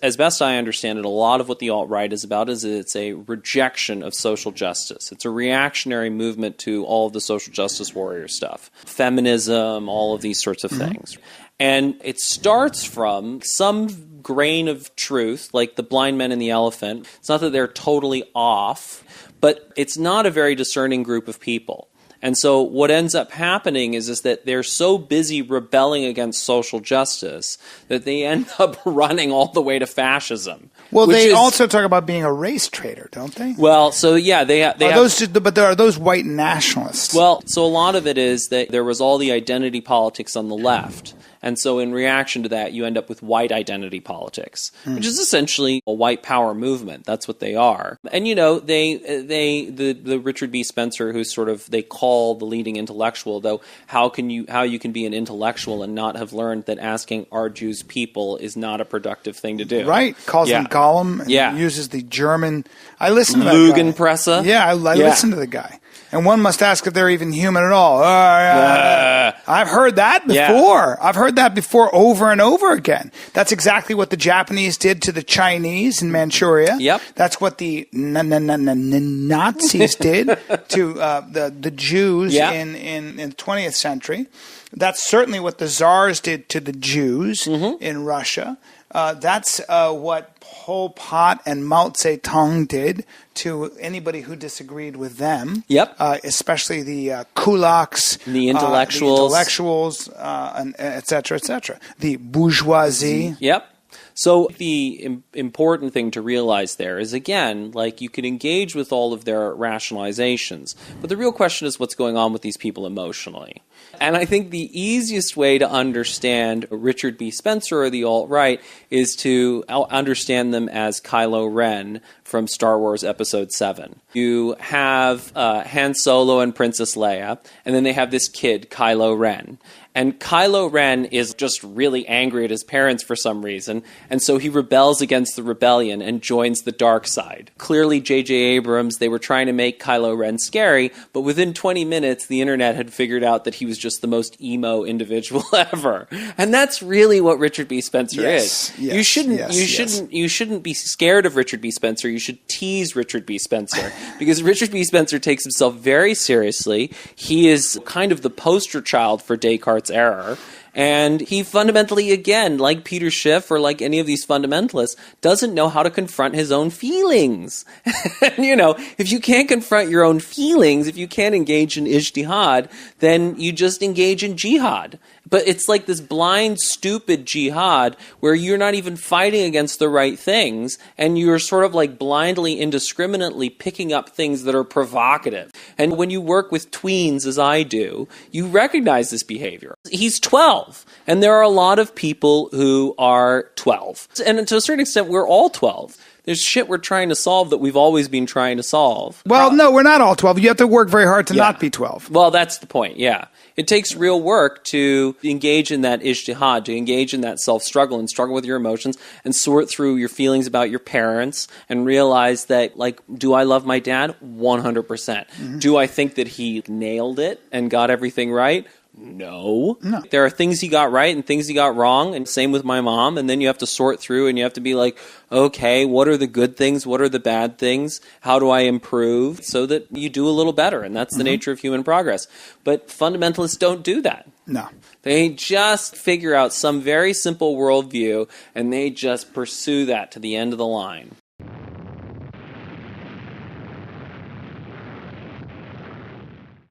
as best I understand it, a lot of what the alt-right is about is it's a rejection of social justice. It's a reactionary movement to all of the social justice warrior stuff. Feminism, all of these sorts of things. And it starts from some grain of truth, like the blind men and the elephant. It's not that they're totally off, but it's not a very discerning group of people. And so what ends up happening is that they're so busy rebelling against social justice that they end up running all the way to fascism. Well, they also talk about being a race traitor, don't they? Well, so yeah, but there are those white nationalists. Well, so a lot of it is that there was all the identity politics on the left. And so in reaction to that, you end up with white identity politics, which is essentially a white power movement. That's what they are. And, you know, the Richard B. Spencer, who's sort of, they call the leading intellectual, though, how you can be an intellectual and not have learned that asking are Jews people is not a productive thing to do. Right. Calls them Gollum and uses the German. I listen to that Lugenpresse. Yeah, I listen to the guy. And one must ask if they're even human at all. I've heard that before. I've heard that before over and over again. That's exactly what the Japanese did to the Chinese in Manchuria. Yep. That's what the Nazis did to the Jews in the 20th century. That's certainly what the Tsars did to the Jews in Russia. That's what Pol Pot and Mao Zedong did to anybody who disagreed with them. Yep. Especially the kulaks, the intellectuals, and et cetera, et cetera. The bourgeoisie. Yep. So the important thing to realize there is, again, like you could engage with all of their rationalizations, but the real question is what's going on with these people emotionally. And I think the easiest way to understand Richard B. Spencer or the alt-right is to understand them as Kylo Ren from Star Wars Episode 7. You have Han Solo and Princess Leia, and then they have this kid, Kylo Ren. And Kylo Ren is just really angry at his parents for some reason, and so he rebels against the rebellion and joins the dark side. Clearly, J.J. Abrams, they were trying to make Kylo Ren scary, but within 20 minutes, the internet had figured out that he was just the most emo individual ever. And that's really what Richard B. Spencer is. You shouldn't be scared of Richard B. Spencer. You should tease Richard B. Spencer because Richard B. Spencer takes himself very seriously. He is kind of the poster child for Descartes' error. And he fundamentally, again, like Peter Schiff or like any of these fundamentalists, doesn't know how to confront his own feelings. And, you know, if you can't confront your own feelings, if you can't engage in ijtihad, then you just engage in jihad. But it's like this blind, stupid jihad where you're not even fighting against the right things, and you're sort of like blindly, indiscriminately picking up things that are provocative. And when you work with tweens, as I do, you recognize this behavior. He's 12, and there are a lot of people who are 12. And to a certain extent, we're all 12. There's shit we're trying to solve that we've always been trying to solve. Well, no, we're not all 12. You have to work very hard to not be 12. Well, that's the point, yeah. It takes real work to engage in that ijtihad, to engage in that self-struggle and struggle with your emotions and sort through your feelings about your parents and realize that, like, do I love my dad? 100%. Do I think that he nailed it and got everything right? No. There are things he got right and things he got wrong, and same with my mom, and then you have to sort through and you have to be like, okay, what are the good things? What are the bad things? How do I improve so that you do a little better? And that's the nature of human progress. But fundamentalists don't do that. No. They just figure out some very simple worldview and they just pursue that to the end of the line.